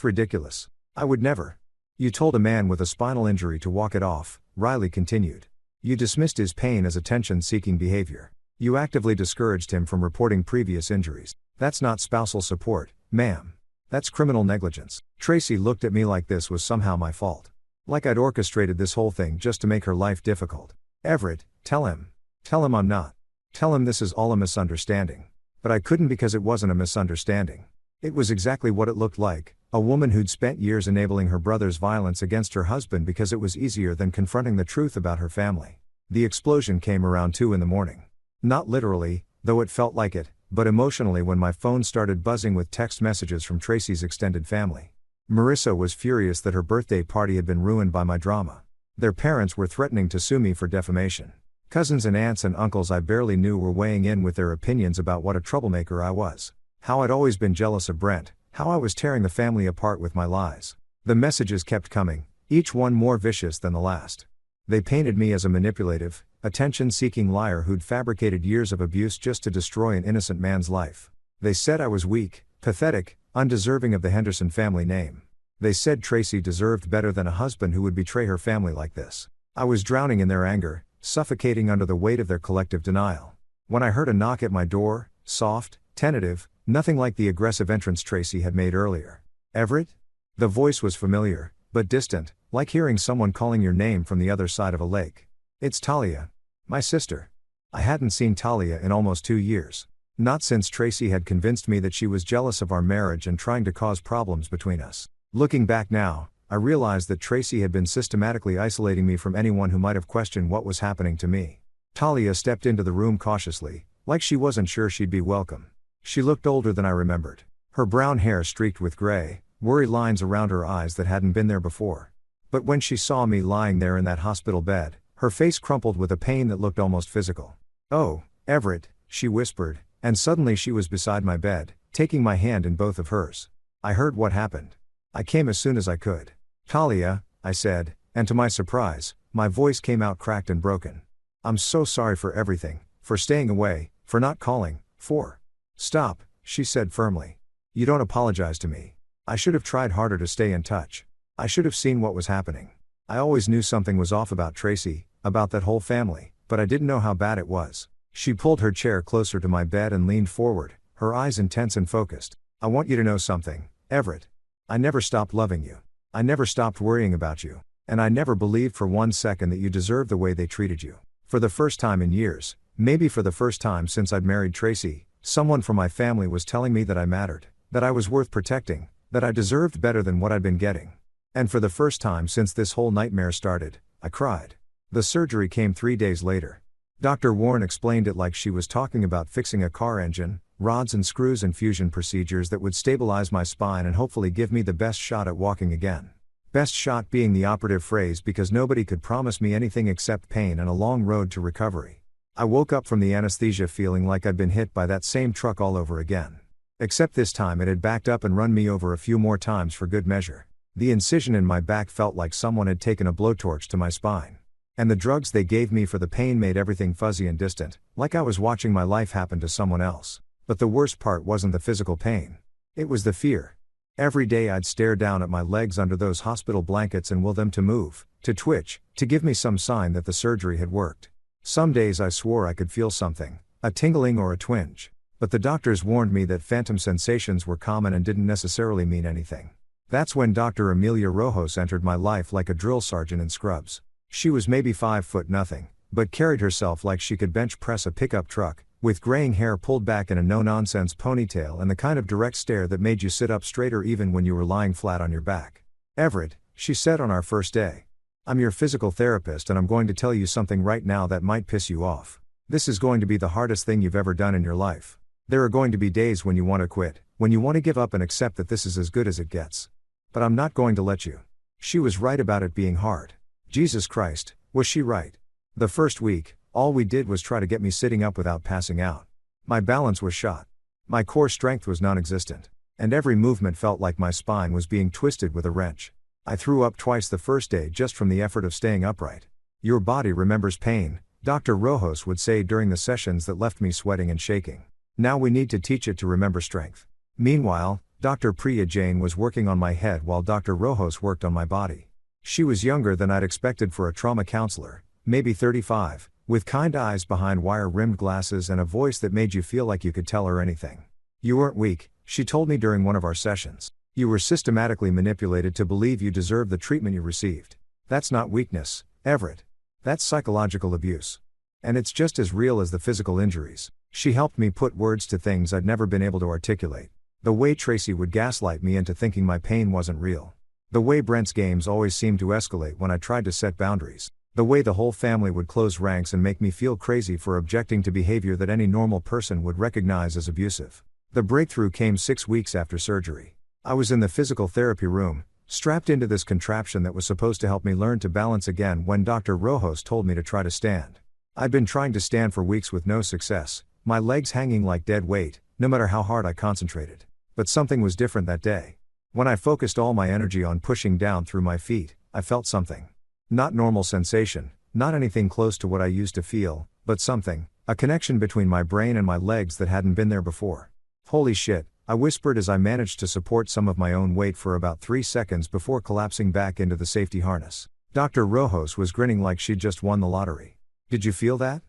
ridiculous. I would never. You told a man with a spinal injury to walk it off, Riley continued. You dismissed his pain as attention-seeking behavior. You actively discouraged him from reporting previous injuries. That's not spousal support, ma'am. That's criminal negligence. Tracy looked at me like this was somehow my fault. Like I'd orchestrated this whole thing just to make her life difficult. Everett, tell him. Tell him I'm not. Tell him this is all a misunderstanding. But I couldn't because it wasn't a misunderstanding. It was exactly what it looked like, a woman who'd spent years enabling her brother's violence against her husband because it was easier than confronting the truth about her family. The explosion came around 2 a.m. Not literally, though it felt like it, but emotionally when my phone started buzzing with text messages from Tracy's extended family. Marissa was furious that her birthday party had been ruined by my drama. Their parents were threatening to sue me for defamation. Cousins and aunts and uncles I barely knew were weighing in with their opinions about what a troublemaker I was. How I'd always been jealous of Brent, how I was tearing the family apart with my lies. The messages kept coming, each one more vicious than the last. They painted me as a manipulative, attention-seeking liar who'd fabricated years of abuse just to destroy an innocent man's life. They said I was weak, pathetic, undeserving of the Henderson family name. They said Tracy deserved better than a husband who would betray her family like this. I was drowning in their anger, suffocating under the weight of their collective denial. When I heard a knock at my door, soft, tentative, nothing like the aggressive entrance Tracy had made earlier. "Everett?" The voice was familiar, but distant, like hearing someone calling your name from the other side of a lake. "It's Talia. My sister." I hadn't seen Talia in almost 2 years. Not since Tracy had convinced me that she was jealous of our marriage and trying to cause problems between us. Looking back now, I realized that Tracy had been systematically isolating me from anyone who might have questioned what was happening to me. Talia stepped into the room cautiously, like she wasn't sure she'd be welcome. She looked older than I remembered. Her brown hair streaked with gray, worry lines around her eyes that hadn't been there before. But when she saw me lying there in that hospital bed, her face crumpled with a pain that looked almost physical. "Oh, Everett," she whispered, and suddenly she was beside my bed, taking my hand in both of hers. "I heard what happened. I came as soon as I could." "Talia," I said, and to my surprise, my voice came out cracked and broken. "I'm so sorry for everything, for staying away, for not calling, for..." "Stop," she said firmly. "You don't apologize to me. I should have tried harder to stay in touch. I should have seen what was happening. I always knew something was off about Tracy, about that whole family, but I didn't know how bad it was." She pulled her chair closer to my bed and leaned forward, her eyes intense and focused. "I want you to know something, Everett. I never stopped loving you. I never stopped worrying about you. And I never believed for 1 second that you deserved the way they treated you. For the first time in years, maybe for the first time since I'd married Tracy, someone from my family was telling me that I mattered, that I was worth protecting, that I deserved better than what I'd been getting. And for the first time since this whole nightmare started, I cried." The surgery came 3 days later. Dr. Warren explained it like she was talking about fixing a car engine, rods and screws and fusion procedures that would stabilize my spine and hopefully give me the best shot at walking again. Best shot being the operative phrase because nobody could promise me anything except pain and a long road to recovery. I woke up from the anesthesia feeling like I'd been hit by that same truck all over again. Except this time it had backed up and run me over a few more times for good measure. The incision in my back felt like someone had taken a blowtorch to my spine. And the drugs they gave me for the pain made everything fuzzy and distant, like I was watching my life happen to someone else. But the worst part wasn't the physical pain. It was the fear. Every day I'd stare down at my legs under those hospital blankets and will them to move, to twitch, to give me some sign that the surgery had worked. Some days I swore I could feel something, a tingling or a twinge. But the doctors warned me that phantom sensations were common and didn't necessarily mean anything. That's when Dr. Amelia Rojos entered my life like a drill sergeant in scrubs. She was maybe 5'0", but carried herself like she could bench press a pickup truck, with graying hair pulled back in a no-nonsense ponytail and the kind of direct stare that made you sit up straighter even when you were lying flat on your back. "Everett," she said on our first day. "I'm your physical therapist and I'm going to tell you something right now that might piss you off. This is going to be the hardest thing you've ever done in your life. There are going to be days when you want to quit, when you want to give up and accept that this is as good as it gets. But I'm not going to let you." She was right about it being hard. Jesus Christ, was she right? The first week, all we did was try to get me sitting up without passing out. My balance was shot. My core strength was non-existent. And every movement felt like my spine was being twisted with a wrench. I threw up twice the first day just from the effort of staying upright. "Your body remembers pain," Dr. Rojos would say during the sessions that left me sweating and shaking. "Now we need to teach it to remember strength." Meanwhile, Dr. Priya Jain was working on my head while Dr. Rojos worked on my body. She was younger than I'd expected for a trauma counselor, maybe 35, with kind eyes behind wire-rimmed glasses and a voice that made you feel like you could tell her anything. "You weren't weak," she told me during one of our sessions. "You were systematically manipulated to believe you deserved the treatment you received. That's not weakness, Everett. That's psychological abuse. And it's just as real as the physical injuries." She helped me put words to things I'd never been able to articulate. The way Tracy would gaslight me into thinking my pain wasn't real. The way Brent's games always seemed to escalate when I tried to set boundaries. The way the whole family would close ranks and make me feel crazy for objecting to behavior that any normal person would recognize as abusive. The breakthrough came 6 weeks after surgery. I was in the physical therapy room, strapped into this contraption that was supposed to help me learn to balance again when Dr. Rojos told me to try to stand. I'd been trying to stand for weeks with no success, my legs hanging like dead weight, no matter how hard I concentrated. But something was different that day. When I focused all my energy on pushing down through my feet, I felt something. Not normal sensation, not anything close to what I used to feel, but something, a connection between my brain and my legs that hadn't been there before. Holy shit, I whispered as I managed to support some of my own weight for about 3 seconds before collapsing back into the safety harness. Dr. Rojas was grinning like she'd just won the lottery. Did you feel that?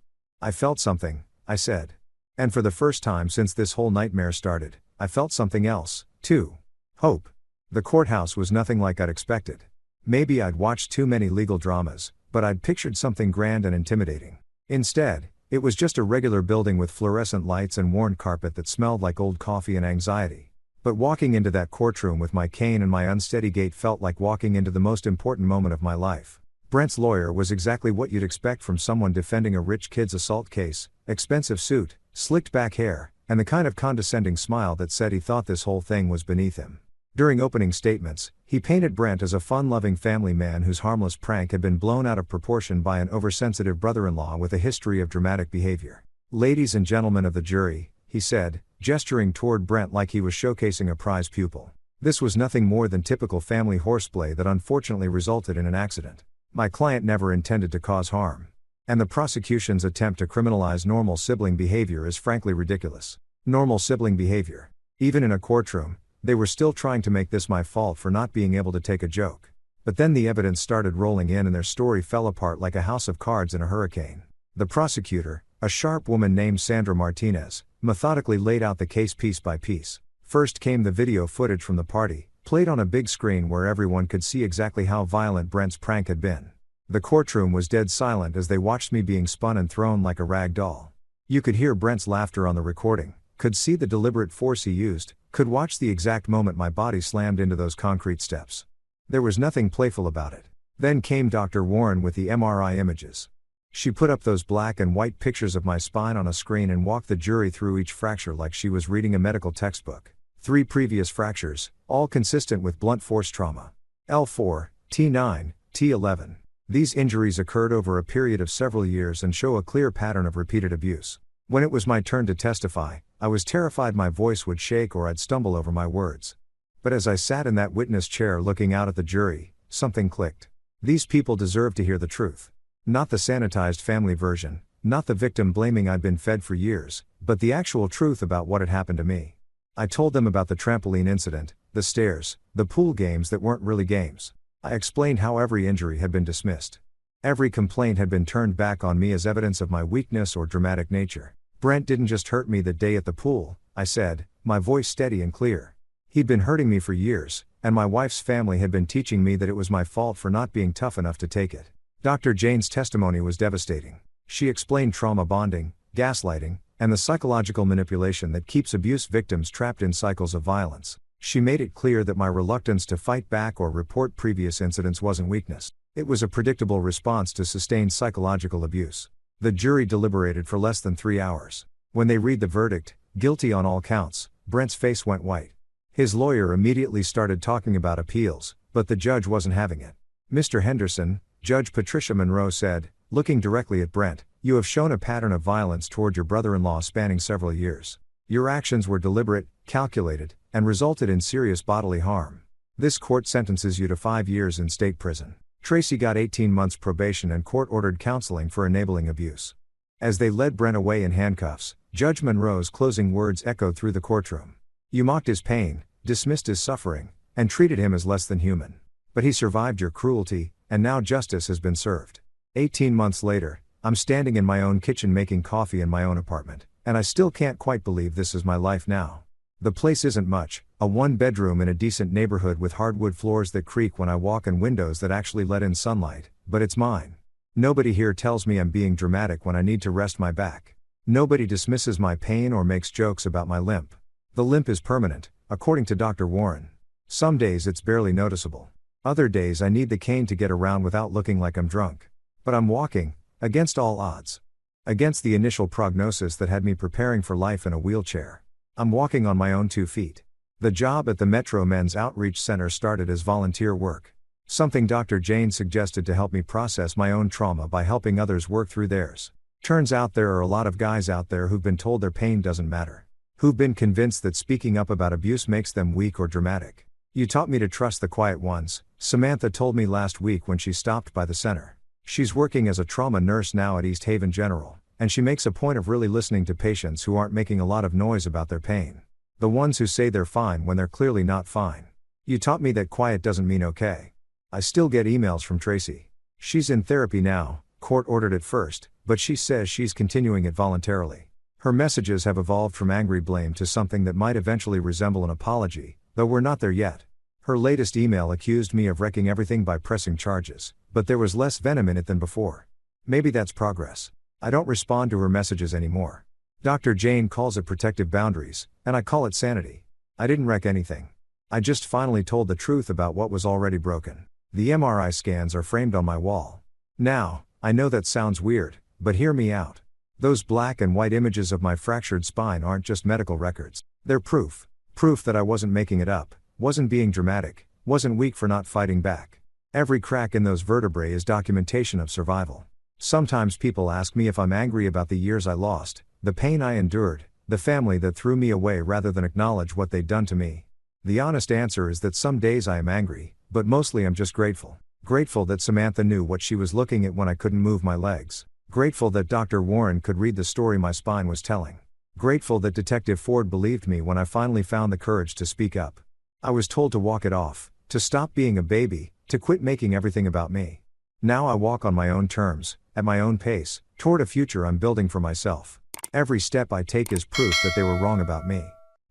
I felt something, I said. And for the first time since this whole nightmare started, I felt something else, too. Hope. The courthouse was nothing like I'd expected. Maybe I'd watched too many legal dramas, but I'd pictured something grand and intimidating. Instead, it was just a regular building with fluorescent lights and worn carpet that smelled like old coffee and anxiety. But walking into that courtroom with my cane and my unsteady gait felt like walking into the most important moment of my life. Brent's lawyer was exactly what you'd expect from someone defending a rich kid's assault case: expensive suit, slicked back hair, and the kind of condescending smile that said he thought this whole thing was beneath him. During opening statements, he painted Brent as a fun-loving family man whose harmless prank had been blown out of proportion by an oversensitive brother-in-law with a history of dramatic behavior. "Ladies and gentlemen of the jury," he said, gesturing toward Brent like he was showcasing a prize pupil. "This was nothing more than typical family horseplay that unfortunately resulted in an accident. My client never intended to cause harm. And the prosecution's attempt to criminalize normal sibling behavior is frankly ridiculous." Normal sibling behavior. Even in a courtroom, they were still trying to make this my fault for not being able to take a joke. But then the evidence started rolling in and their story fell apart like a house of cards in a hurricane. The prosecutor, a sharp woman named Sandra Martinez, methodically laid out the case piece by piece. First came the video footage from the party, played on a big screen where everyone could see exactly how violent Brent's prank had been. The courtroom was dead silent as they watched me being spun and thrown like a rag doll. You could hear Brent's laughter on the recording, could see the deliberate force he used, could watch the exact moment my body slammed into those concrete steps. There was nothing playful about it. Then came Dr. Warren with the MRI images. She put up those black and white pictures of my spine on a screen and walked the jury through each fracture like she was reading a medical textbook. 3 previous fractures, all consistent with blunt force trauma. L4, T9, T11. These injuries occurred over a period of several years and show a clear pattern of repeated abuse. When it was my turn to testify, I was terrified my voice would shake or I'd stumble over my words. But as I sat in that witness chair looking out at the jury, something clicked. These people deserved to hear the truth. Not the sanitized family version, not the victim blaming I'd been fed for years, but the actual truth about what had happened to me. I told them about the trampoline incident, the stairs, the pool games that weren't really games. I explained how every injury had been dismissed. Every complaint had been turned back on me as evidence of my weakness or dramatic nature. "Brent didn't just hurt me that day at the pool," I said, my voice steady and clear. "He'd been hurting me for years, and my wife's family had been teaching me that it was my fault for not being tough enough to take it." Dr. Jane's testimony was devastating. She explained trauma bonding, gaslighting, and the psychological manipulation that keeps abuse victims trapped in cycles of violence. She made it clear that my reluctance to fight back or report previous incidents wasn't weakness. It was a predictable response to sustained psychological abuse. The jury deliberated for less than 3 hours. When they read the verdict, guilty on all counts, Brent's face went white. His lawyer immediately started talking about appeals, but the judge wasn't having it. "Mr. Henderson," Judge Patricia Monroe said, looking directly at Brent, "you have shown a pattern of violence toward your brother-in-law spanning several years. Your actions were deliberate, calculated, and resulted in serious bodily harm. This court sentences you to 5 years in state prison." Tracy got 18 months probation and court-ordered counseling for enabling abuse. As they led Brent away in handcuffs, Judge Monroe's closing words echoed through the courtroom. "You mocked his pain, dismissed his suffering, and treated him as less than human. But he survived your cruelty, and now justice has been served." 18 months later, I'm standing in my own kitchen making coffee in my own apartment, and I still can't quite believe this is my life now. The place isn't much, a 1-bedroom in a decent neighborhood with hardwood floors that creak when I walk and windows that actually let in sunlight, but it's mine. Nobody here tells me I'm being dramatic when I need to rest my back. Nobody dismisses my pain or makes jokes about my limp. The limp is permanent, according to Dr. Warren. Some days it's barely noticeable. Other days I need the cane to get around without looking like I'm drunk. But I'm walking, against all odds. Against the initial prognosis that had me preparing for life in a wheelchair. I'm walking on my own 2 feet. The job at the Metro Men's Outreach Center started as volunteer work. Something Dr. Jane suggested to help me process my own trauma by helping others work through theirs. Turns out there are a lot of guys out there who've been told their pain doesn't matter. Who've been convinced that speaking up about abuse makes them weak or dramatic. You taught me to trust the quiet ones, Samantha told me last week when she stopped by the center. She's working as a trauma nurse now at East Haven General, and she makes a point of really listening to patients who aren't making a lot of noise about their pain. The ones who say they're fine when they're clearly not fine. You taught me that quiet doesn't mean okay. I still get emails from Tracy. She's in therapy now, court ordered at first, but she says she's continuing it voluntarily. Her messages have evolved from angry blame to something that might eventually resemble an apology, though we're not there yet. Her latest email accused me of wrecking everything by pressing charges, but there was less venom in it than before. Maybe that's progress. I don't respond to her messages anymore. Dr. Jane calls it protective boundaries, and I call it sanity. I didn't wreck anything. I just finally told the truth about what was already broken. The MRI scans are framed on my wall. Now, I know that sounds weird, but hear me out. Those black and white images of my fractured spine aren't just medical records. They're proof. Proof that I wasn't making it up, wasn't being dramatic, wasn't weak for not fighting back. Every crack in those vertebrae is documentation of survival. Sometimes people ask me if I'm angry about the years I lost, the pain I endured, the family that threw me away rather than acknowledge what they'd done to me. The honest answer is that some days I am angry, but mostly I'm just grateful. Grateful that Samantha knew what she was looking at when I couldn't move my legs. Grateful that Dr. Warren could read the story my spine was telling. Grateful that Detective Ford believed me when I finally found the courage to speak up. I was told to walk it off, to stop being a baby, to quit making everything about me. Now I walk on my own terms, at my own pace, toward a future I'm building for myself. Every step I take is proof that they were wrong about me.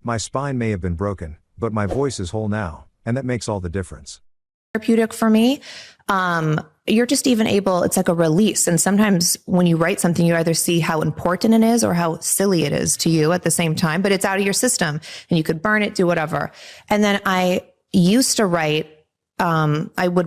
My spine may have been broken, but my voice is whole now, and that makes all the difference. Therapeutic for me. You're just even able, it's like a release. And sometimes when you write something, you either see how important it is or how silly it is to you at the same time, but it's out of your system and you could burn it, do whatever. And then I used to write, I would